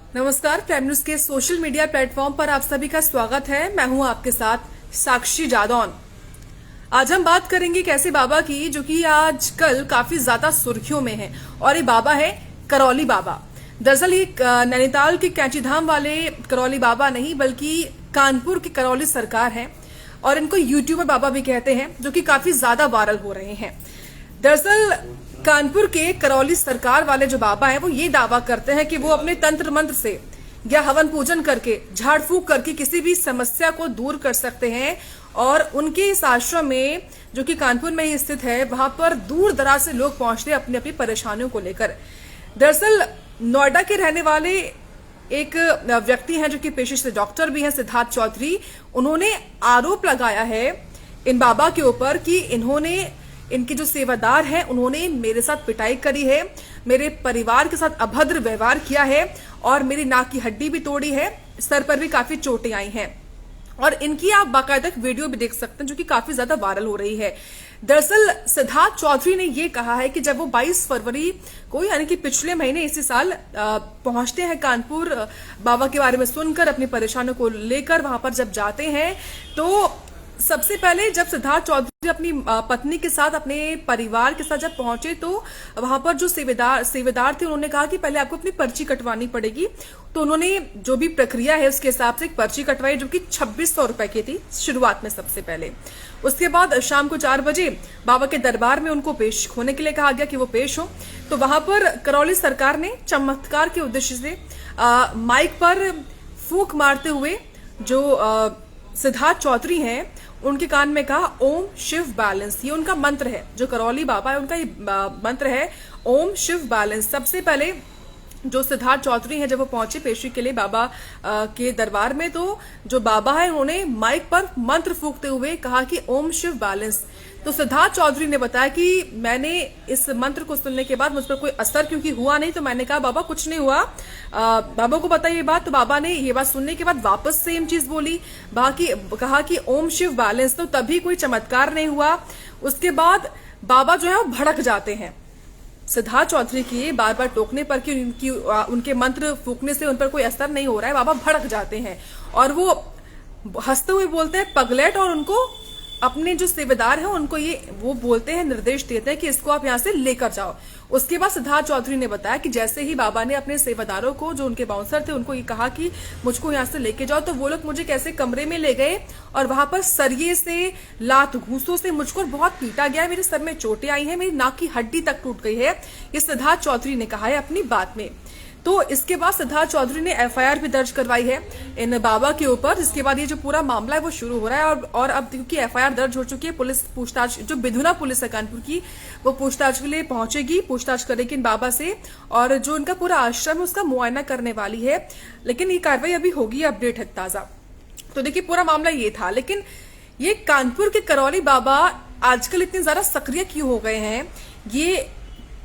नमस्कार। Prime news के social media platform पर आप सभी का स्वागत है। मैं हूं आपके साथ साक्षी जादौन। आज हम बात करेंगे एक ऐसे बाबा की जो कि आजकल काफी ज्यादा सुर्खियों में है और ये बाबा है करौली बाबा। दरअसल ये नैनीताल के कैंचीधाम वाले करौली बाबा नहीं बल्कि कानपुर के करौली सरकार है और इनको यूट्यूबर बाबा भी कहते हैं, जो कि काफी ज्यादा वायरल हो रहे हैं। दरअसल कानपुर के करौली सरकार वाले जो बाबा हैं वो ये दावा करते हैं कि वो अपने तंत्र मंत्र से या हवन पूजन करके, झाड़ फूक करके किसी भी समस्या को दूर कर सकते हैं और उनके इस आश्रम में, जो कि कानपुर में ही स्थित है, वहां पर दूर दराज से लोग पहुंचते हैं अपनी अपनी परेशानियों को लेकर। दरअसल नोएडा के रहने वाले एक व्यक्ति हैं जो कि पेशे से डॉक्टर भी हैं, सिद्धार्थ चौधरी। उन्होंने आरोप लगाया है इन बाबा के ऊपर कि इनके जो सेवादार हैं उन्होंने मेरे साथ पिटाई करी है, मेरे परिवार के साथ अभद्र व्यवहार किया है और मेरी नाक की हड्डी भी तोड़ी है, सर पर भी काफी चोटें आई हैं। और इनकी आप बाकायदा वीडियो भी देख सकते हैं जो कि काफी ज्यादा वायरल हो रही है। दरअसल सिद्धार्थ चौधरी ने ये कहा है कि जब वो 22 फरवरी को, यानी कि पिछले महीने इसी साल पहुंचते हैं कानपुर, बाबा के बारे में सुनकर अपनी परेशानियों को लेकर वहां पर जब जाते हैं, तो सबसे पहले जब सिद्धार्थ चौधरी अपनी पत्नी के साथ, अपने परिवार के साथ जब पहुंचे, तो वहां पर जो सेवेदार थे उन्होंने कहा कि पहले आपको अपनी पर्ची कटवानी पड़ेगी। तो उन्होंने जो भी प्रक्रिया है उसके हिसाब से एक पर्ची कटवाई जो कि 2600 रुपए की थी शुरुआत में सबसे पहले। उसके बाद शाम को 4 बजे बाबा के दरबार में उनको पेश होने के लिए कहा गया कि वो पेश हो। तो वहां पर करौली सरकार ने चमत्कार के उद्देश्य से माइक पर फूंक मारते हुए जो सिद्धार्थ चौधरी हैं उनके कान में कहा, ओम शिव बैलेंस। ये उनका मंत्र है, जो करौली बाबा है उनका ये मंत्र है, ओम शिव बैलेंस। सबसे पहले जो सिद्धार्थ चौधरी हैं जब वो पहुंचे पेशी के लिए बाबा के दरबार में, तो जो बाबा है उन्होंने माइक पर मंत्र फूंकते हुए कहा कि ओम शिव बैलेंस। तो सिद्धार्थ चौधरी ने बताया कि मैंने इस मंत्र को सुनने के बाद मुझ पर कोई असर क्योंकि हुआ नहीं, तो मैंने कहा बाबा कुछ नहीं हुआ, बाबा को बताइए ये बात। तो बाबा ने ये बात सुनने के बाद वापस सेम चीज बोली, कहा कि ओम शिव बैलेंस। तो तभी कोई चमत्कार नहीं हुआ। उसके बाद बाबा जो है वो भड़क जाते हैं सिद्धार्थ चौधरी की बार बार टोकने पर कि उनके मंत्र फूकने से उन पर कोई असर नहीं हो रहा है। बाबा भड़क जाते हैं और वो हंसते हुए बोलते हैं पगलेट, और उनको अपने जो सेवेदार हैं उनको वो बोलते हैं, निर्देश देते हैं कि इसको आप यहाँ से लेकर जाओ। उसके बाद सिद्धार्थ चौधरी ने बताया कि जैसे ही बाबा ने अपने सेवादारों को, जो उनके बाउंसर थे, उनको ये कहा कि मुझको यहाँ से लेके जाओ, तो वो लोग मुझे कैसे कमरे में ले गए और वहां पर सरिये से, लात घूसों से मुझको बहुत पीटा गया, मेरे सर में चोटें आई हैं, मेरी नाक की हड्डी तक टूट गई है। ये सिद्धार्थ चौधरी ने कहा है अपनी बात में। तो इसके बाद सिद्धार्थ चौधरी ने एफआईआर भी दर्ज करवाई है इन बाबा के ऊपर, जिसके बाद ये जो पूरा मामला है वो शुरू हो रहा है। और अब क्योंकि एफआईआर दर्ज हो चुकी है, पुलिस पूछताछ, जो बिधुना पुलिस है कानपुर की, वो पूछताछ के लिए पहुंचेगी, पूछताछ करेगी इन बाबा से और जो उनका पूरा आश्रम है उसका मुआयना करने वाली है। लेकिन ये कार्रवाई अभी होगी, अपडेट है ताजा। तो देखिए पूरा मामला ये था। लेकिन ये कानपुर के करौली बाबा आजकल इतने ज्यादा सक्रिय क्यों हो गए हैं, ये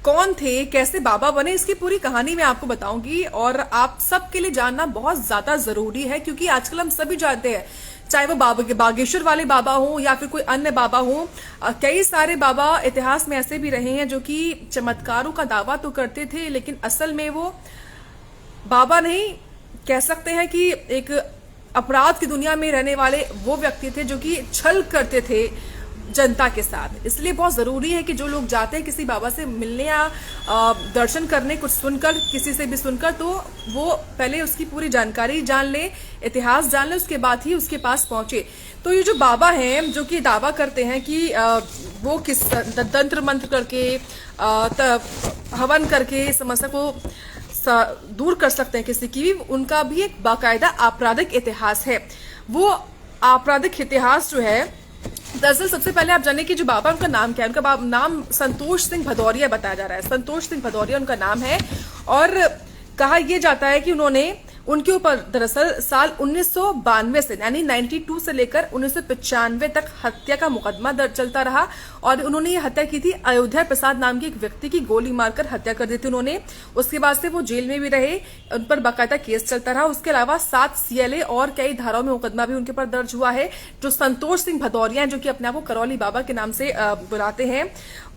कौन थे, कैसे बाबा बने, इसकी पूरी कहानी मैं आपको बताऊंगी और आप सबके लिए जानना बहुत ज्यादा जरूरी है। क्योंकि आजकल हम सभी जानते हैं, चाहे वो बागेश्वर वाले बाबा हो या फिर कोई अन्य बाबा हो, कई सारे बाबा इतिहास में ऐसे भी रहे हैं जो कि चमत्कारों का दावा तो करते थे, लेकिन असल में वो बाबा नहीं, कह सकते हैं कि एक अपराध की दुनिया में रहने वाले वो व्यक्ति थे जो कि छल करते थे जनता के साथ। इसलिए बहुत जरूरी है कि जो लोग जाते हैं किसी बाबा से मिलने या दर्शन करने, कुछ सुनकर, किसी से भी सुनकर, तो वो पहले उसकी पूरी जानकारी जान ले, इतिहास जान ले, उसके बाद ही उसके पास पहुंचे। तो ये जो बाबा हैं जो कि दावा करते हैं कि वो किस तंत्र मंत्र करके, हवन करके समस्या को दूर कर सकते हैं किसी की, उनका भी एक बाकायदा आपराधिक इतिहास है। वो आपराधिक इतिहास जो है, दरअसल सबसे पहले आप जाने कि जो बाबा, उनका नाम क्या है। उनका नाम संतोष सिंह भदौरिया बताया जा रहा है। संतोष सिंह भदौरिया उनका नाम है और कहा यह जाता है कि उनके ऊपर दरअसल साल 1992 से, यानी 92 से लेकर 1995 तक हत्या का मुकदमा दर्ज चलता रहा और उन्होंने ये हत्या की थी। अयोध्या प्रसाद नाम के एक व्यक्ति की गोली मारकर हत्या कर दी थी उन्होंने। उसके बाद से वो जेल में भी रहे, उन पर बाकायदा केस चलता रहा। उसके अलावा 7 CLA और कई धाराओं में मुकदमा भी उनके ऊपर दर्ज हुआ है। जो संतोष सिंह भदौरिया, जो कि अपने आप को करौली बाबा के नाम से बुलाते हैं,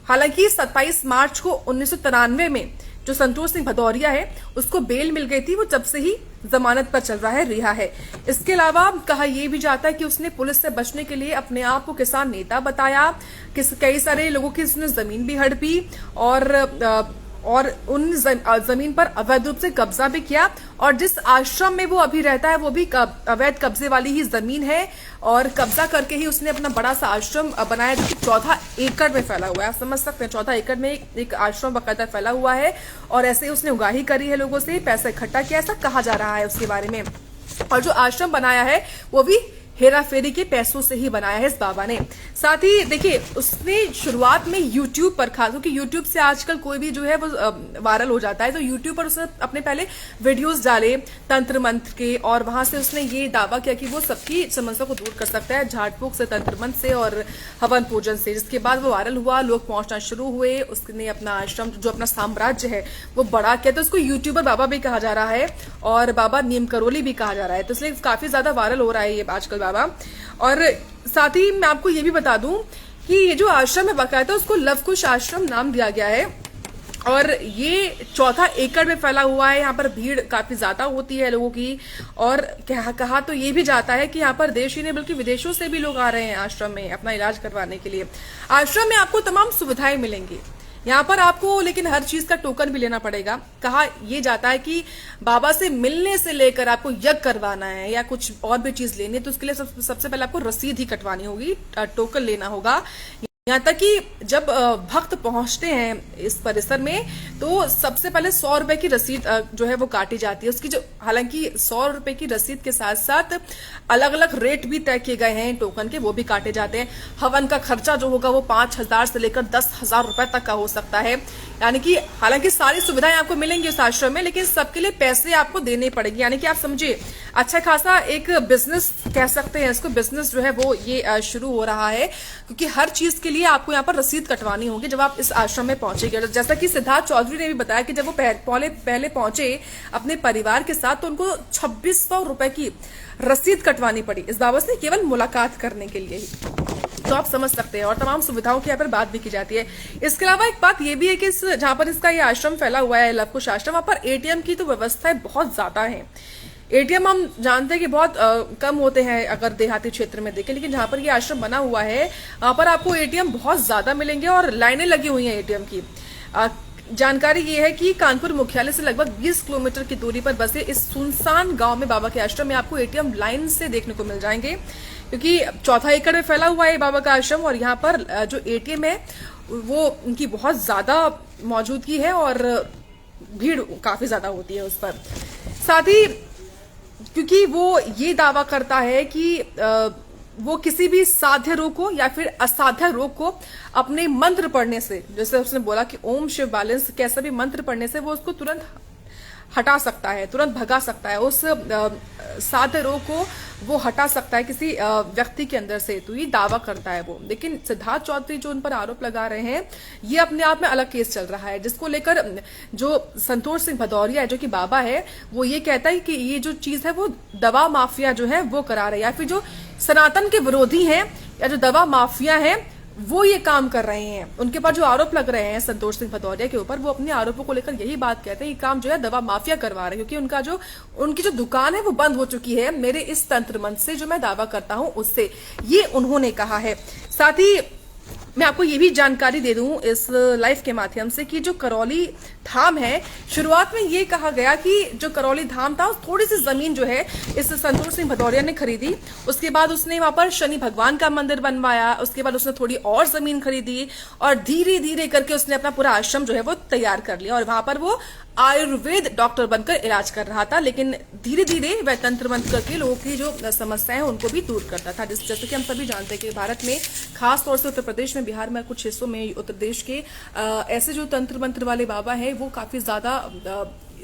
हालांकि 27 मार्च को 1993 में जो संतोष सिंह भदौरिया है उसको बेल मिल गई थी, वो जब से ही जमानत पर चल रहा है, रिहा है। इसके अलावा कहा यह भी जाता है कि उसने पुलिस से बचने के लिए अपने आप को किसान नेता बताया, कई सारे लोगों की उसने जमीन भी हड़पी और उन जमीन पर अवैध रूप से कब्जा भी किया, और जिस आश्रम में वो अभी रहता है वो भी अवैध कब्जे वाली ही जमीन है, और कब्जा करके ही उसने अपना बड़ा सा आश्रम बनाया जो कि 14 एकड़ में फैला हुआ है। आप समझ सकते हैं 14 एकड़ में एक आश्रम बाकायदा फैला हुआ है, और ऐसे उसने उगाही करी है, लोगों से पैसा इकट्ठा किया, ऐसा कहा जा रहा है उसके बारे में। और जो आश्रम बनाया है वो भी हेरा फेरी के पैसों से ही बनाया है इस बाबा ने। साथ ही देखिए उसने शुरुआत में यूट्यूब पर, खास क्योंकि यूट्यूब से आजकल कोई भी जो है वो वायरल हो जाता है, तो यूट्यूब पर उसने अपने पहले वीडियोस डाले तंत्र मंत्र के, और वहां से उसने ये दावा किया कि वो सबकी समस्या को दूर कर सकता है झाड़ फूक से, तंत्र मंत्र से और हवन पूजन से। जिसके बाद वो वायरल हुआ, लोग पहुंचना शुरू हुए, उसने अपना आश्रम जो अपना साम्राज्य है वो बड़ा किया, तो उसको यूट्यूबर बाबा भी कहा जा रहा है और बाबा नीम करोली भी कहा जा रहा है, तो इसलिए काफी ज्यादा वायरल हो रहा है ये आजकल बाबा। और साथ ही मैं आपको ये भी बता दूं कि ये जो आश्रम है बाकायदा उसको लवकुश आश्रम नाम दिया गया है, और ये 14 एकड़ में फैला हुआ है। यहाँ पर भीड़ काफी ज्यादा होती है लोगों की, और कहा तो ये भी जाता है कि यहाँ पर देश ही नहीं बल्कि विदेशों से भी लोग आ रहे हैं आश्रम में अपना इलाज करवाने के लिए। आश्रम में आपको तमाम सुविधाएं मिलेंगी यहाँ पर आपको, लेकिन हर चीज का टोकन भी लेना पड़ेगा। कहा यह जाता है कि बाबा से मिलने से लेकर आपको यज्ञ करवाना है या कुछ और भी चीज लेनी है तो उसके लिए सबसे पहले आपको रसीद ही कटवानी होगी, टोकन लेना होगा। यहाँ तक कि जब भक्त पहुंचते हैं इस परिसर में तो सबसे पहले 100 रुपए की रसीद जो है वो काटी जाती है उसकी, जो हालांकि 100 रुपए की रसीद के साथ साथ अलग अलग रेट भी तय किए गए हैं टोकन के, वो भी काटे जाते हैं। हवन का खर्चा जो होगा वो 5,000 से लेकर 10,000 रुपए तक का हो सकता है। यानी कि हालांकि सारी सुविधाएं आपको मिलेंगी उस आश्रम में, लेकिन सबके लिए पैसे आपको देने पड़ेंगे। यानी कि आप समझिए अच्छा खासा एक बिजनेस कह सकते हैं इसको, बिजनेस जो है वो ये शुरू हो रहा है, क्योंकि हर चीज के लिए आपको यहाँ पर रसीद कटवानी होगी जब आप इस आश्रम में पहुंचेंगे। जैसा कि सिद्धार्थ चौधरी ने भी बताया कि जब वो पहले पहुंचे अपने परिवार के साथ तो उनको 2600 रुपए की रसीद कटवानी पड़ी इस बाबत से केवल मुलाकात करने के लिए ही, तो आप समझ सकते हैं। और तमाम सुविधाओं की यहाँ पर बात भी की जाती है। इसके अलावा एक बात यह भी है कि जहां पर इसका ये आश्रम फैला हुआ है लवकुश आश्रम, वहां पर एटीएम की तो व्यवस्थाएं बहुत ज्यादा है। एटीएम हम जानते हैं कि बहुत कम होते हैं अगर देहाती क्षेत्र में देखें, लेकिन जहां पर ये आश्रम बना हुआ है वहां पर आपको एटीएम बहुत ज्यादा मिलेंगे और लाइनें लगी हुई हैं एटीएम की। जानकारी ये है कि कानपुर मुख्यालय से लगभग 20 किलोमीटर की दूरी पर बसे इस सुनसान गांव में बाबा के आश्रम में आपको एटीएम लाइन से देखने को मिल जाएंगे, क्योंकि 14 एकड़ में फैला हुआ है बाबा का आश्रम और यहाँ पर जो एटीएम है वो उनकी बहुत ज्यादा मौजूदगी है और भीड़ काफी ज्यादा होती है उस पर। साथ ही क्योंकि वो ये दावा करता है कि वो किसी भी साध्य रोग को या फिर असाध्य रोग को अपने मंत्र पढ़ने से, जैसे उसने बोला कि ओम शिव बैलेंस, कैसा भी मंत्र पढ़ने से वो उसको तुरंत हटा सकता है, तुरंत भगा सकता है, उस साध्य रोग को वो हटा सकता है किसी व्यक्ति के अंदर से, तो ये दावा करता है वो। लेकिन सिद्धार्थ चौधरी जो उन पर आरोप लगा रहे हैं ये अपने आप में अलग केस चल रहा है, जिसको लेकर जो संतोष सिंह भदौरिया है जो कि बाबा है वो ये कहता है कि ये जो चीज है वो दवा माफिया जो है वो करा रहे हैं, या फिर जो सनातन के विरोधी हैं या जो दवा माफिया है वो ये काम कर रहे हैं। उनके पास जो आरोप लग रहे हैं संतोष सिंह भदौरिया के ऊपर, वो अपने आरोपों को लेकर यही बात कहते हैं, ये काम जो है दवा माफिया करवा रहे हैं, क्योंकि उनकी जो दुकान है वो बंद हो चुकी है मेरे इस तंत्र मंत्र से जो मैं दावा करता हूं उससे, ये उन्होंने कहा है। साथ ही मैं आपको ये भी जानकारी दे दूं इस लाइव के माध्यम से कि जो करौली धाम है, शुरुआत में ये कहा गया कि जो करौली धाम था थोड़ी सी जमीन जो है इस संतोष सिंह भदौरिया ने खरीदी, उसके बाद उसने वहां पर शनि भगवान का मंदिर बनवाया, उसके बाद उसने थोड़ी और जमीन खरीदी और धीरे धीरे करके उसने अपना पूरा आश्रम जो है वो तैयार कर लिया और वहां पर वो आयुर्वेद डॉक्टर बनकर इलाज कर रहा था। लेकिन धीरे धीरे वह तंत्र मंत्र करके लोगों की जो समस्याएं हैं उनको भी दूर करता था। जैसे कि हम सभी जानते हैं कि भारत में खास तौर से उत्तर प्रदेश में, बिहार में, कुछ हिस्सों में उत्तर प्रदेश के ऐसे जो तंत्र मंत्र वाले बाबा हैं वो काफी ज्यादा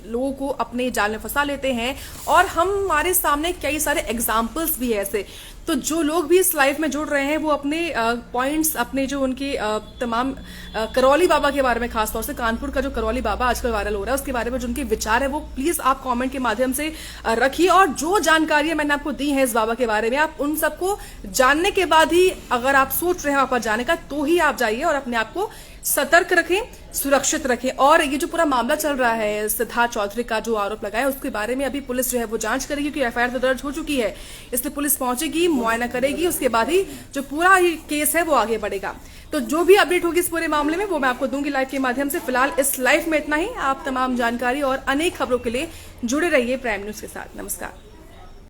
लोगों को अपने जाल में फंसा लेते हैं और हमारे सामने कई सारे एग्जाम्पल्स भी है ऐसे। तो जो लोग भी इस लाइव में जुड़ रहे हैं वो अपने पॉइंट्स, अपने जो उनके तमाम करौली बाबा के बारे में, खासतौर से कानपुर का जो करौली बाबा आजकल वायरल हो रहा है उसके बारे में जो उनके विचार है वो प्लीज आप कमेंट के माध्यम से रखिए। और जो जानकारियां मैंने आपको दी है इस बाबा के बारे में, आप उन सबको जानने के बाद ही अगर आप सोच रहे हैं वहां पर जाने का, तो ही आप जाइए और अपने आप को सतर्क रखें, सुरक्षित रखें। और ये जो पूरा मामला चल रहा है सिद्धार्थ चौधरी का जो आरोप लगाया, उसके बारे में अभी पुलिस जो है वो जांच करेगी, क्योंकि एफआईआर तो दर्ज हो चुकी है। इसलिए पुलिस पहुंचेगी, मुआयना करेगी, उसके बाद ही जो पूरा ये केस है वो आगे बढ़ेगा। तो जो भी अपडेट होगी इस पूरे मामले में वो मैं आपको दूंगी लाइव के माध्यम से। फिलहाल इस लाइव में इतना ही। आप तमाम जानकारी और अनेक खबरों के लिए जुड़े रहिए प्राइम न्यूज के साथ। नमस्कार।